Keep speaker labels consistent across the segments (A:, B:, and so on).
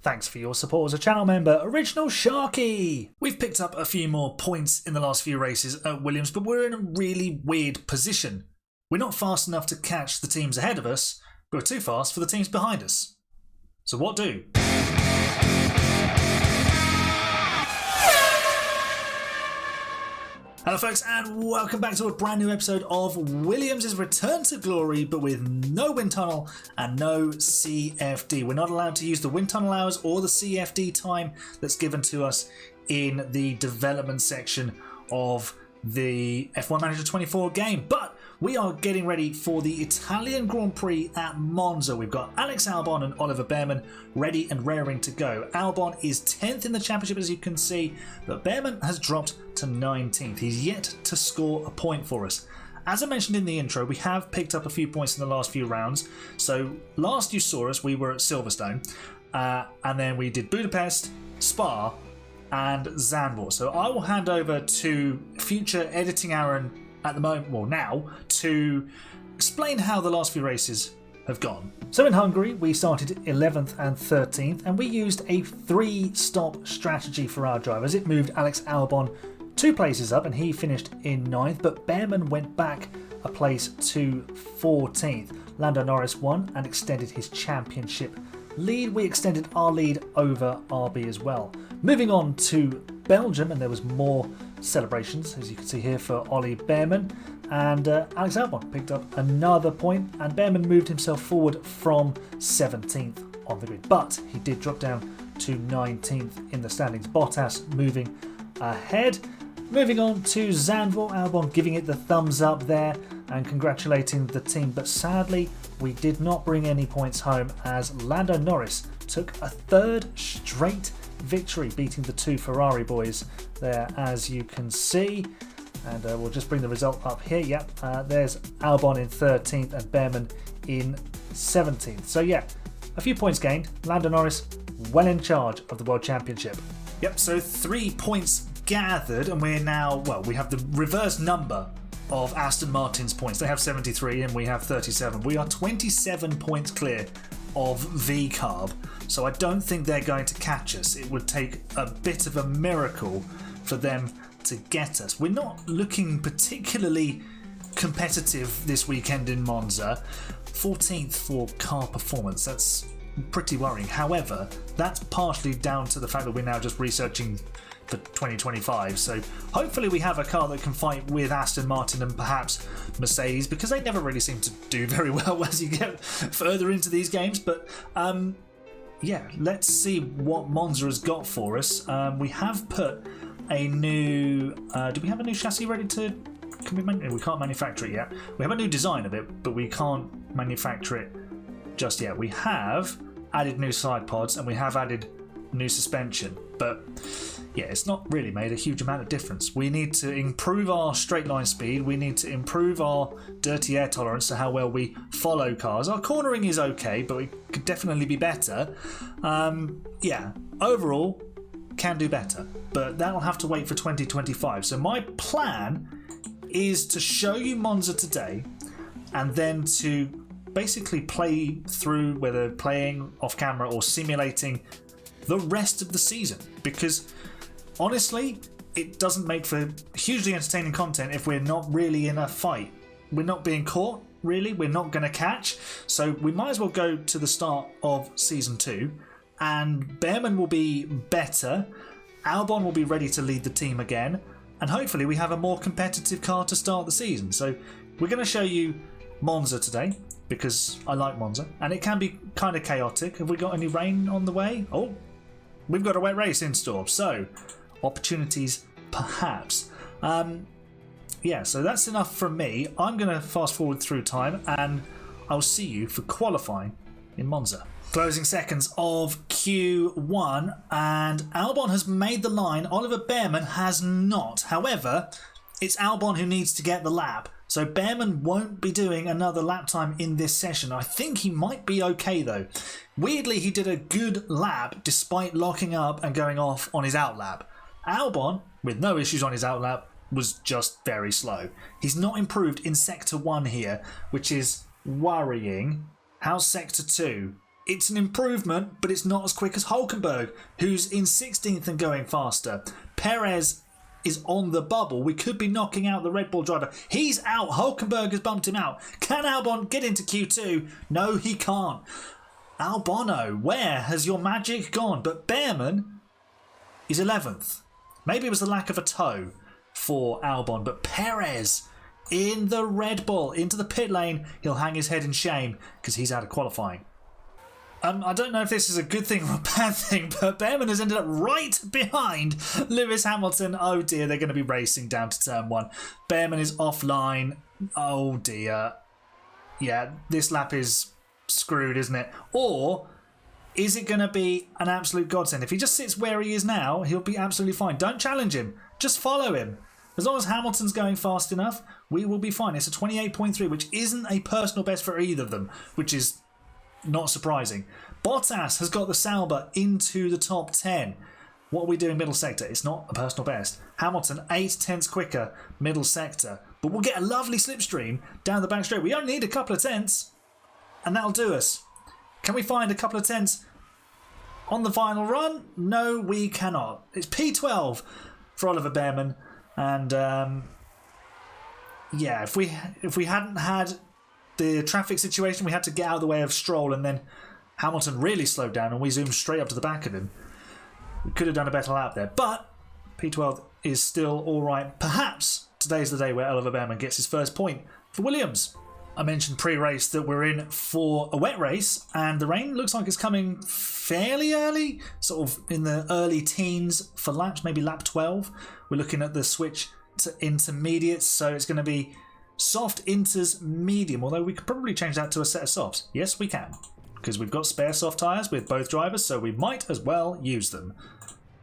A: Thanks for your support as a channel member, Original Sharky! We've picked up a few more points in the last few races at Williams, but we're in a really weird position. We're not fast enough to catch the teams ahead of us, but we're too fast for the teams behind us. So what do? Hello folks, and welcome back to a brand new episode of Williams' return to glory, but with no wind tunnel and no CFD. We're not allowed to use the wind tunnel hours or the CFD time that's given to us in the development section of the F1 Manager 24 game, but we are getting ready for the Italian Grand Prix at Monza. We've got Alex Albon and Oliver Bearman ready and raring to go. Albon is 10th in the championship, as you can see, but Bearman has dropped to 19th. He's yet to score a point for us. As I mentioned in the intro, we have picked up a few points in the last few rounds. So last you saw us, we were at Silverstone, and then we did Budapest, Spa, and Zandvoort. So I will hand over to future editing Aaron at the moment, well now, to explain how the last few races have gone. So in Hungary we started 11th and 13th, and we used a 3-stop strategy for our drivers. It moved Alex Albon 2 places up and he finished in 9th, but Bearman went back a place to 14th. Lando Norris won and extended his championship lead. We extended our lead over RB as well. Moving on to Belgium, and there was more celebrations, as you can see here, for Ollie Bearman, and Alex Albon picked up another point, and Bearman moved himself forward from 17th on the grid, but he did drop down to 19th in the standings. Bottas moving ahead. Moving on to Zandvoort, Albon giving it the thumbs up there and congratulating the team, but sadly we did not bring any points home as Lando Norris took a 3rd straight victory, beating the 2 Ferrari boys there, as you can see. And we'll just bring the result up here. Yep, there's Albon in 13th and Bearman in 17th. So yeah, a few points gained. Lando Norris well in charge of the World Championship. Yep, so 3 points gathered, and we're now, well, we have the reverse number of Aston Martin's points. They have 73 and we have 37. We are 27 points clear of VCarb, so I don't think they're going to catch us. It would take a bit of a miracle for them to get us. We're not looking particularly competitive this weekend in Monza. 14th for car performance, that's pretty worrying. However, that's partially down to the fact that we're now just researching for 2025, so hopefully we have a car that can fight with Aston Martin and perhaps Mercedes, because they never really seem to do very well as you get further into these games. But yeah, let's see what Monza has got for us. We have put a new do we have a new chassis ready to, we can't manufacture it yet. We have a new design of it, but we can't manufacture it just yet. We have added new side pods and we have added new suspension, but yeah, it's not really made a huge amount of difference. We need to improve our straight line speed, we need to improve our dirty air tolerance, so how well we follow cars. Our cornering is okay, but it could definitely be better. Yeah, overall can do better, but that'll have to wait for 2025. So my plan is to show you Monza today and then to basically play through, whether playing off camera or simulating the rest of the season, because honestly it doesn't make for hugely entertaining content if we're not really in a fight. We're not being caught, really, we're not going to catch, so we might as well go to the start of season 2 and Bearman will be better, Albon will be ready to lead the team again, and hopefully we have a more competitive car to start the season. So we're going to show you Monza today because I like Monza and it can be kind of chaotic. Have we got any rain on the way? Oh, we've got a wet race in store, so opportunities perhaps. Yeah, so that's enough from me. I'm going to fast forward through time and I'll see you for qualifying in Monza. Closing seconds of Q1 and Albon has made the line, Oliver Bearman has not. However, it's Albon who needs to get the lap. So Bearman won't be doing another lap time in this session. I think he might be okay though. Weirdly, he did a good lap despite locking up and going off on his out lap. Albon, with no issues on his out lap, was just very slow. He's not improved in Sector 1 here, which is worrying. How's Sector 2? It's an improvement, but it's not as quick as Hulkenberg, who's in 16th and going faster. Perez is on the bubble. We could be knocking out the Red Bull driver. He's out. Hulkenberg has bumped him out. Can Albon get into Q2? No, he can't. Albono, where has your magic gone? But Bearman is 11th. Maybe it was the lack of a toe for Albon, but Perez in the Red Bull into the pit lane. He'll hang his head in shame because he's out of qualifying. I don't know if this is a good thing or a bad thing, but Bearman has ended up right behind Lewis Hamilton. Oh dear, they're going to be racing down to turn 1. Bearman is offline. Oh dear. Yeah, this lap is screwed, isn't it? Or is it going to be an absolute godsend? If he just sits where he is now, he'll be absolutely fine. Don't challenge him. Just follow him. As long as Hamilton's going fast enough, we will be fine. It's a 28.3, which isn't a personal best for either of them, which is not surprising. Bottas has got the Sauber into the top 10. What are we doing middle sector? It's not a personal best. Hamilton 8/10 quicker middle sector. But we'll get a lovely slipstream down the back straight. We only need a couple of tenths and that'll do us. Can we find a couple of tenths on the final run? No, we cannot. It's P12 for Oliver Bearman. And yeah, if we hadn't had the traffic situation, we had to get out of the way of Stroll, and then Hamilton really slowed down and we zoomed straight up to the back of him. We could have done a better lap there, but P12 is still alright. Perhaps today's the day where Oliver Bearman gets his first point for Williams. I mentioned pre-race that we're in for a wet race, and the rain looks like it's coming fairly early, sort of in the early teens for laps, maybe lap 12. We're looking at the switch to intermediates, so it's going to be soft, inters, medium, although we could probably change that to a set of softs. Yes, we can, because we've got spare soft tyres with both drivers, so we might as well use them.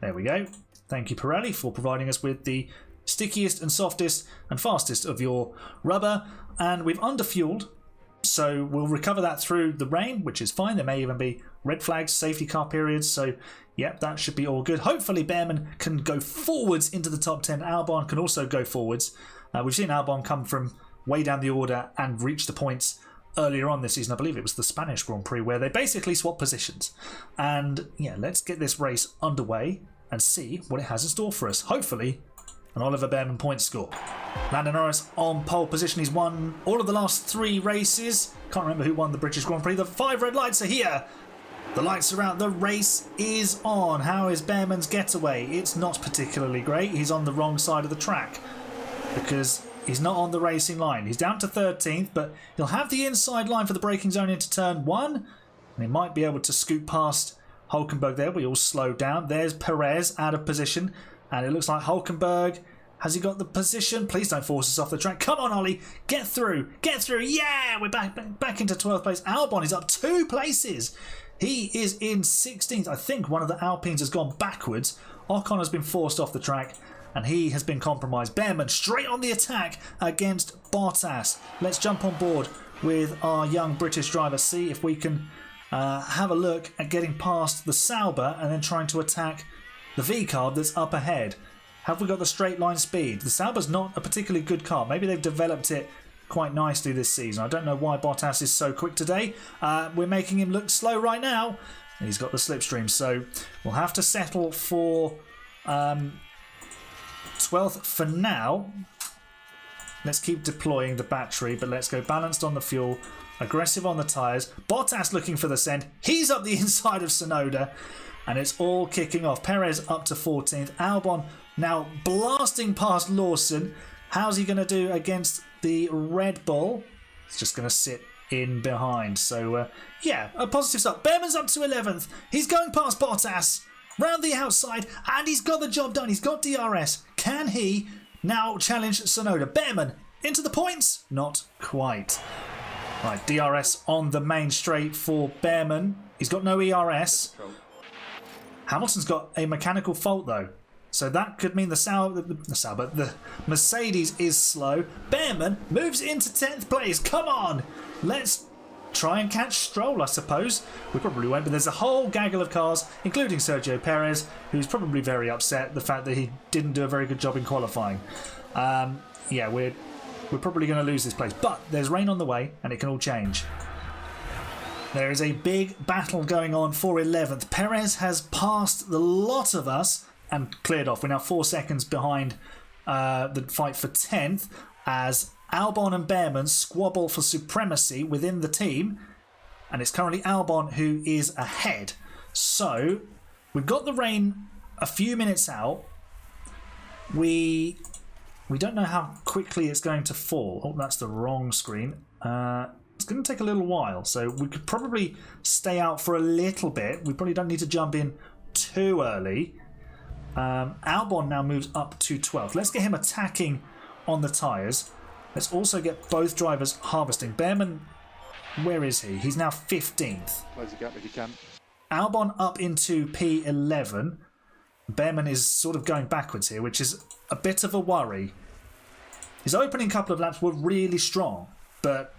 A: There we go. Thank you, Pirelli, for providing us with the stickiest and softest and fastest of your rubber. And we've underfueled, so we'll recover that through the rain, which is fine. There may even be red flags, safety car periods, so yep, that should be all good. Hopefully Bearman can go forwards into the top 10. Albon can also go forwards. We've seen Albon come from way down the order and reach the points earlier on this season. I believe it was the Spanish Grand Prix where they basically swapped positions. And yeah, let's get this race underway and see what it has in store for us. Hopefully an Oliver Bearman point score. Lando Norris on pole position. He's won all of the last 3 races. Can't remember who won the British Grand Prix. The 5 red lights are here. The lights are out. The race is on. How is Bearman's getaway? It's not particularly great. He's on the wrong side of the track because he's not on the racing line. He's down to 13th, but he'll have the inside line for the braking zone into turn 1. And he might be able to scoot past Hulkenberg there. We all slowed down. There's Perez out of position. And it looks like Hulkenberg, has he got the position? Please don't force us off the track. Come on, Ollie. Get through. Get through. Yeah, we're back into 12th place. Albon is up 2 places. He is in 16th. I think one of the Alpines has gone backwards. Ocon has been forced off the track and he has been compromised. Bearman straight on the attack against Bottas. Let's jump on board with our young British driver. See if we can have a look at getting past the Sauber and then trying to attack the V-carb that's up ahead. Have we got the straight line speed? The Sauber's not a particularly good car. Maybe they've developed it quite nicely this season. I don't know why Bottas is so quick today. We're making him look slow right now. He's got the slipstream, so we'll have to settle for 12th for now. Let's keep deploying the battery, but let's go balanced on the fuel, aggressive on the tyres. Bottas looking for the send. He's up the inside of Tsunoda. And it's all kicking off. Perez up to 14th. Albon now blasting past Lawson. How's he going to do against the Red Bull? He's just going to sit in behind. So, yeah, a positive start. Bearman's up to 11th. He's going past Bottas. Round the outside. And he's got the job done. He's got DRS. Can he now challenge Tsunoda? Bearman into the points? Not quite. Right, DRS on the main straight for Bearman. He's got no ERS. Hamilton's got a mechanical fault though, so that could mean the Mercedes is slow. Bearman moves into 10th place. Come on, let's try and catch Stroll, I suppose. We probably won't, but there's a whole gaggle of cars, including Sergio Perez, who's probably very upset the fact that he didn't do a very good job in qualifying. Yeah, we're probably going to lose this place, but there's rain on the way and it can all change. There is a big battle going on for 11th. Perez has passed the lot of us and cleared off. We're now 4 seconds behind the fight for 10th as Albon and Bearman squabble for supremacy within the team. And it's currently Albon who is ahead. So we've got the rain a few minutes out. We don't know how quickly it's going to fall. Oh, that's the wrong screen. It's going to take a little while, so we could probably stay out for a little bit. We probably don't need to jump in too early. Albon now moves up to 12th. Let's get him attacking on the tyres. Let's also get both drivers harvesting. Bearman, where is he? He's now 15th.
B: Close the gap if you can.
A: Albon up into P11. Bearman is sort of going backwards here, which is a bit of a worry. His opening couple of laps were really strong, but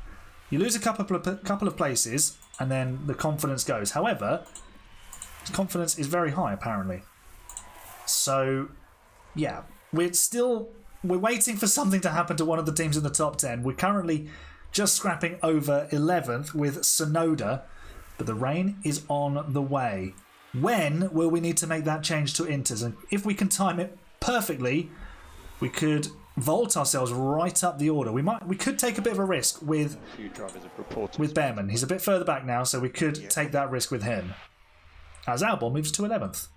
A: you lose a couple of places and then the confidence goes. However, his confidence is very high apparently. So, yeah, we're waiting for something to happen to one of the teams in the top 10. We're currently just scrapping over 11th with Sonoda, but the rain is on the way. When will we need to make that change to inters? And if we can time it perfectly, we could vault ourselves right up the order. We could take a bit of a risk with Bearman. He's a bit further back now, so we could take that risk with him. As Albon moves to 11th.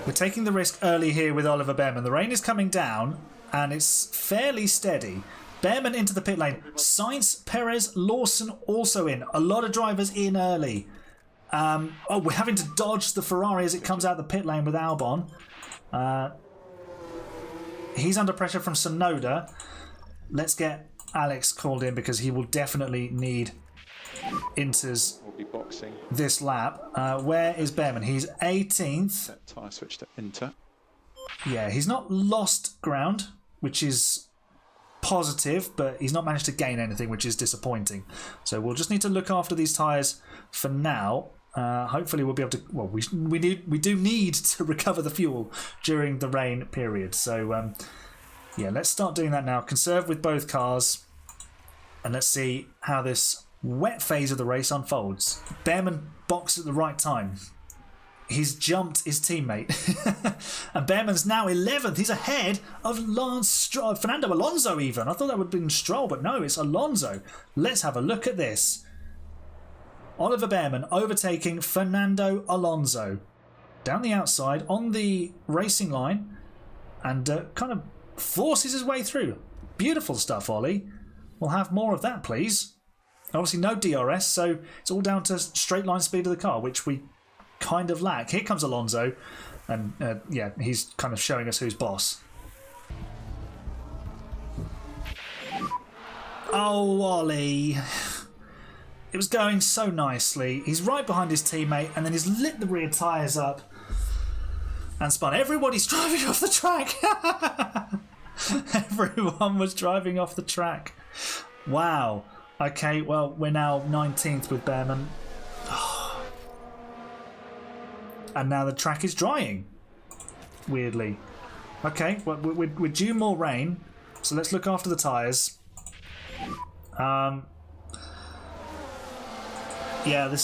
A: We're taking the risk early here with Oliver Bearman. The rain is coming down, and it's fairly steady. Bearman into the pit lane. Sainz, Perez, Lawson also in. A lot of drivers in early. We're having to dodge the Ferrari as it comes out the pit lane with Albon. He's under pressure from Sonoda. Let's get Alex called in because he will definitely need inters this lap. Where is Bearman? He's 18th.
B: Set tyre switch to inter.
A: Yeah, he's not lost ground, which is positive, but he's not managed to gain anything, which is disappointing. So we'll just need to look after these tyres for now. Hopefully we'll be able to. Well, we do need to recover the fuel during the rain period. So yeah, let's start doing that now. Conserve with both cars, and let's see how this wet phase of the race unfolds. Bearman boxed at the right time. He's jumped his teammate, and Bearman's now 11th. He's ahead of Fernando Alonso. Even I thought that would have been Stroll, but no, it's Alonso. Let's have a look at this. Oliver Bearman overtaking Fernando Alonso down the outside on the racing line and kind of forces his way through. Beautiful stuff, Ollie. We'll have more of that, please. Obviously no DRS, so it's all down to straight line speed of the car, which we kind of lack. Here comes Alonso, and yeah, he's kind of showing us who's boss. Oh, Ollie. It was going so nicely. He's right behind his teammate, and then he's lit the rear tyres up and spun. Everybody's driving off the track. Everyone was driving off the track. Wow. Okay, well, we're now 19th with Bearman. And now the track is drying. Weirdly. Okay, well, we're due more rain, so let's look after the tyres. Yeah,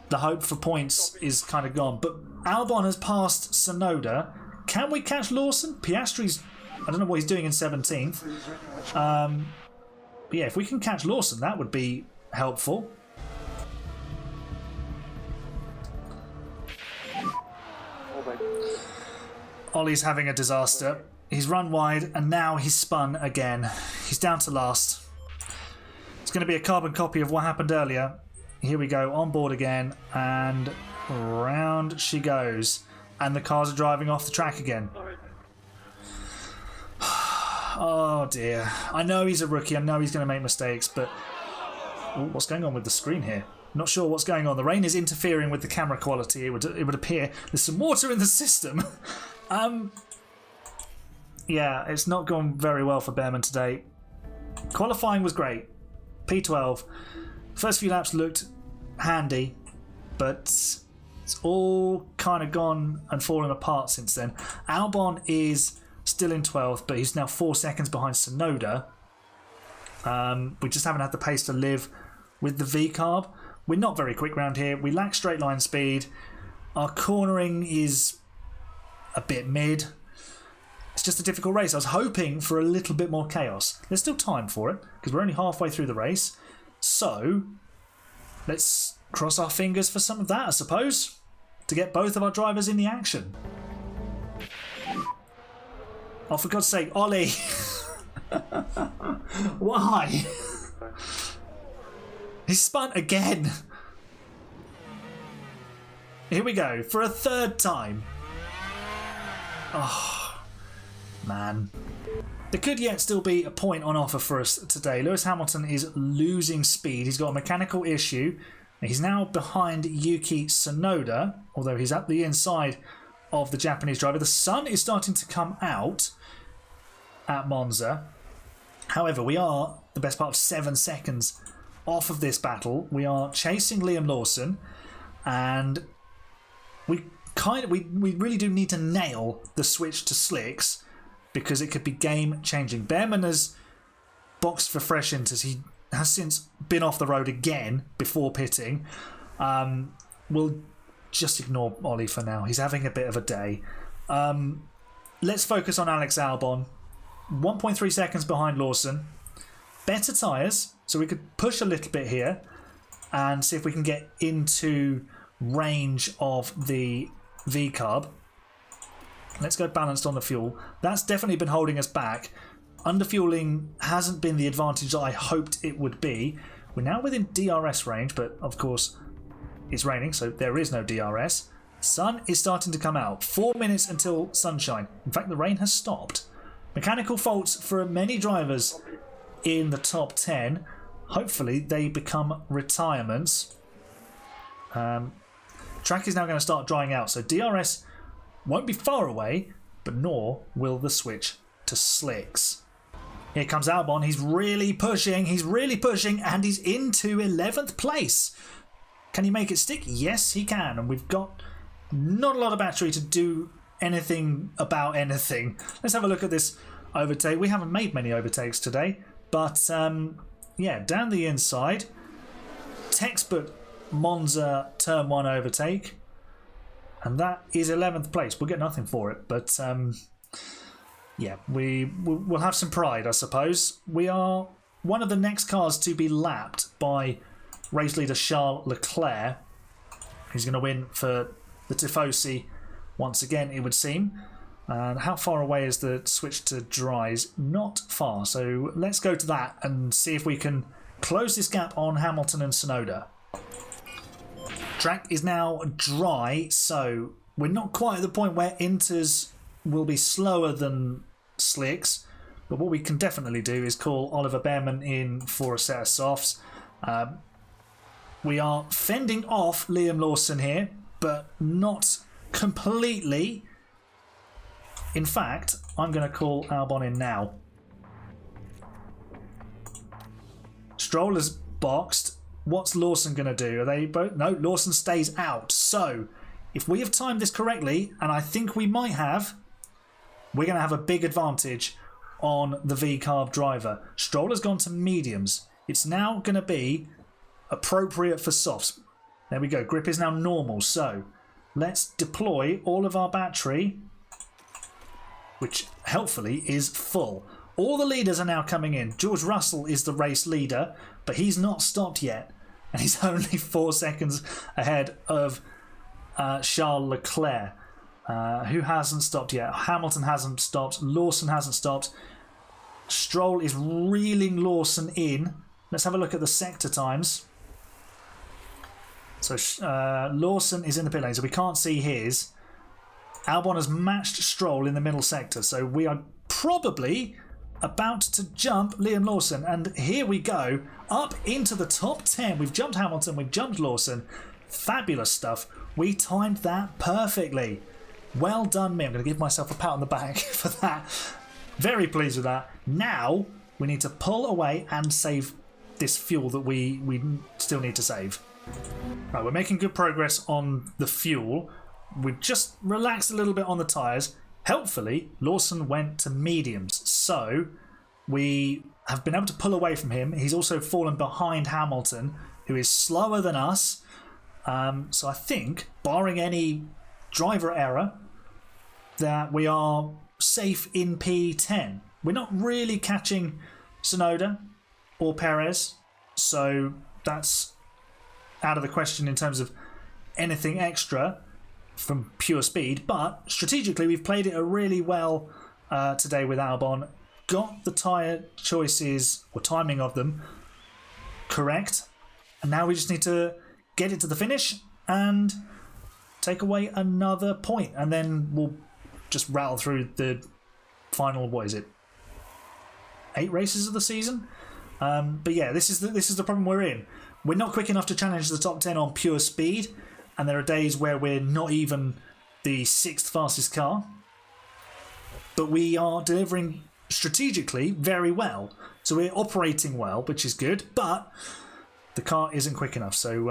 A: the hope for points is kind of gone. But Albon has passed Sonoda. Can we catch Lawson? Piastri's, I don't know what he's doing in 17th. But yeah, if we can catch Lawson, that would be helpful. Ollie's having a disaster. He's run wide and now he's spun again. He's down to last. It's going to be a carbon copy of what happened earlier. Here we go, on board again, and round she goes. And the cars are driving off the track again. Oh dear. I know he's a rookie, I know he's going to make mistakes, but... Ooh, what's going on with the screen here? Not sure what's going on. The rain is interfering with the camera quality, it would appear. There's some water in the system. Yeah, it's not gone very well for Bearman today. Qualifying was great. P12. First few laps looked handy, but it's all kind of gone and fallen apart since then. Albon is still in 12th, but he's now 4 seconds behind Sonoda. We just haven't had the pace to live with the V-carb. We're not very quick round here. We lack straight line speed. Our cornering is a bit mid. It's just a difficult race. I was hoping for a little bit more chaos. There's still time for it because we're only halfway through the race. So let's cross our fingers for some of that, I suppose, to get both of our drivers in the action. Oh, for God's sake, Ollie! Why? He's spun again. Here we go for a third time. Oh, man. There could yet still be a point on offer for us today. Lewis Hamilton is losing speed. He's got a mechanical issue. He's now behind Yuki Tsunoda, although he's at the inside of the Japanese driver. The sun is starting to come out at Monza. However, we are the best part of 7 seconds off of this battle. We are chasing Liam Lawson, and we really do need to nail the switch to slicks because it could be game changing. Bearman has boxed for fresh inters. He has since been off the road again before pitting. We'll just ignore Ollie for now. He's having a bit of a day. Let's focus on Alex Albon. 1.3 seconds behind Lawson. Better tyres, so we could push a little bit here and see if we can get into range of the V-carb. Let's go balanced on the fuel. That's definitely been holding us back. Underfueling hasn't been the advantage that I hoped it would be. We're now within DRS range, but of course it's raining, so there is no DRS. Sun is starting to come out. 4 minutes until sunshine. In fact, the rain has stopped. Mechanical faults for many drivers in the top 10. Hopefully they become retirements. Track is now going to start drying out, so DRS won't be far away, but nor will the switch to slicks. Here comes Albon. He's really pushing, and he's into 11th place. Can he make it stick? Yes, he can, and we've got not a lot of battery to do anything about anything. Let's have a look at this overtake. We haven't made many overtakes today, but yeah, down the inside, textbook Monza turn 1 overtake, and that is 11th place. We'll get nothing for it, but yeah, we'll have some pride, I suppose. We are one of the next cars to be lapped by race leader Charles Leclerc. He's going to win for the Tifosi once again, it would seem. And how far away is the switch to dries? Not far, so let's go to that and see if we can close this gap on Hamilton and Tsunoda. Track is now dry, so we're not quite at the point where inters will be slower than slicks, but what we can definitely do is call Oliver Bearman in for a set of softs. We are fending off Liam Lawson here, but not completely. In fact, I'm going to call Albon in now. Stroll is boxed. What's Lawson going to do? Are they both? No, Lawson stays out. So, if we have timed this correctly, and I think we might have, we're going to have a big advantage on the V-carb driver. Stroll has gone to mediums. It's now going to be appropriate for softs. There we go. Grip is now normal. So, let's deploy all of our battery, which helpfully is full. All the leaders are now coming in. George Russell is the race leader, but he's not stopped yet. And he's only 4 seconds ahead of Charles Leclerc, who hasn't stopped yet. Hamilton hasn't stopped. Lawson hasn't stopped. Stroll is reeling Lawson in. Let's have a look at the sector times. So Lawson is in the pit lane, so we can't see his. Albon has matched Stroll in the middle sector, so we are probably about to jump Liam Lawson. And here we go, up into the top 10. We've jumped Hamilton, we've jumped Lawson. Fabulous stuff. We timed that perfectly. Well done me. I'm going to give myself a pat on the back for that. Very pleased with that. Now we need to pull away and save this fuel that we still need to save. Right, we're making good progress on the fuel. We've just relaxed a little bit on the tyres. Helpfully, Lawson went to mediums, so we have been able to pull away from him. He's also fallen behind Hamilton who is slower than us. So I think, barring any driver error, that we are safe in P10. We're not really catching Tsunoda or Perez, so that's out of the question in terms of anything extra from pure speed. But strategically, we've played it really well today with Albon. Got the tyre choices or timing of them correct, and now we just need to get it to the finish and take away another point, and then we'll just rattle through the final, what is it, 8 races of the season. But yeah, this is the problem we're in. We're not quick enough to challenge the top 10 on pure speed, and there are days where we're not even the 6th fastest car, but we are delivering strategically very well. So we're operating well, which is good, but the car isn't quick enough. So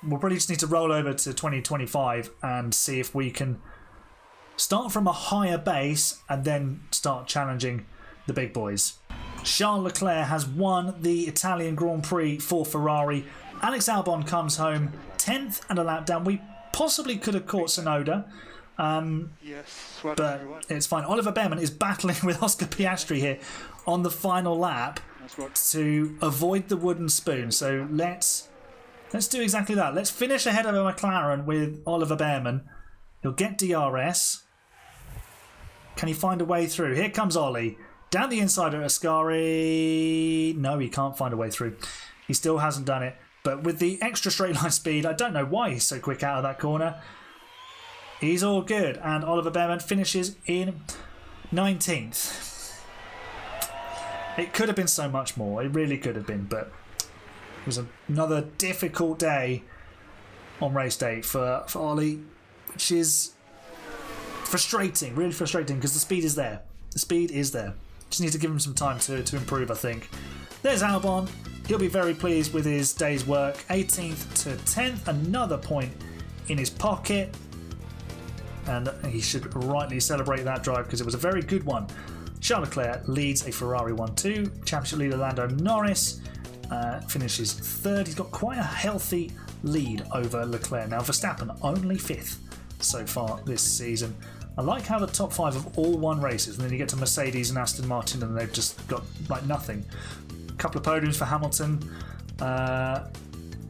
A: we'll probably just need to roll over to 2025 and see if we can start from a higher base and then start challenging the big boys. Charles Leclerc has won the Italian Grand Prix for Ferrari. Alex Albon comes home 10th and a lap down. We possibly could have caught Tsunoda, but it's fine. Oliver Bearman is battling with Oscar Piastri here on the final lap to avoid the wooden spoon. So let's do exactly that. Let's finish ahead of a McLaren with Oliver Bearman. He'll get DRS. Can he find a way through? Here comes Ollie. Down the inside of Ascari. No, he can't find a way through. He still hasn't done it. But with the extra straight line speed, I don't know why he's so quick out of that corner. He's all good. And Oliver Bearman finishes in 19th. It could have been so much more. It really could have been. But it was another difficult day on race day for Ollie, which is frustrating, really frustrating, because the speed is there. The speed is there. Just need to give him some time to improve, I think. There's Albon. He'll be very pleased with his day's work. 18th to 10th, another point in his pocket. And he should rightly celebrate that drive because it was a very good one. Charles Leclerc leads a Ferrari 1-2. Championship leader Lando Norris finishes 3rd. He's got quite a healthy lead over Leclerc. Now Verstappen only 5th so far this season. I like how the top 5 have all won races, and then you get to Mercedes and Aston Martin and they've just got like nothing. A couple of podiums for Hamilton.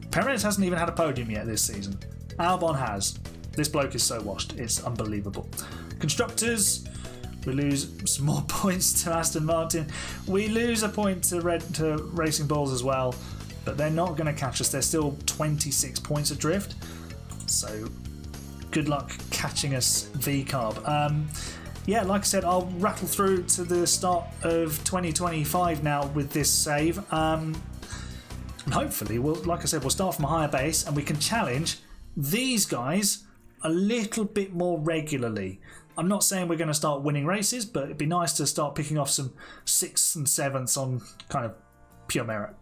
A: Perez hasn't even had a podium yet this season. Albon has. This bloke is so washed. It's unbelievable. Constructors, we lose some more points to Aston Martin. We lose a point to Racing Bulls as well, but they're not going to catch us. They're still 26 points adrift. So good luck catching us, VCarb. Yeah, like I said, I'll rattle through to the start of 2025 now with this save. And hopefully, like I said, we'll start from a higher base and we can challenge these guys a little bit more regularly. I'm not saying we're going to start winning races, but it'd be nice to start picking off some 6th and 7ths on kind of pure merit.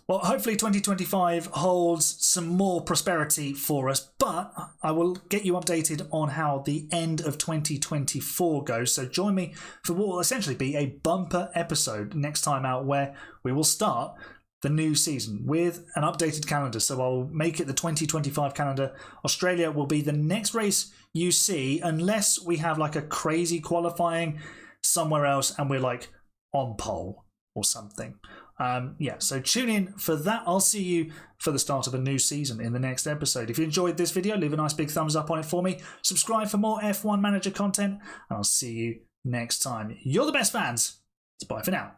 A: Well, hopefully 2025 holds some more prosperity for us, but I will get you updated on how the end of 2024 goes. So join me for what will essentially be a bumper episode next time out, where we will start the new season with an updated calendar. So I'll make it the 2025 calendar. Australia will be the next race you see, unless we have like a crazy qualifying somewhere else and we're like on pole or something. Yeah, so tune in for that. I'll see you for the start of a new season in the next episode. If you enjoyed this video, leave a nice big thumbs up on it for me. Subscribe for more F1 Manager content, and I'll see you next time. You're the best fans. Bye for now.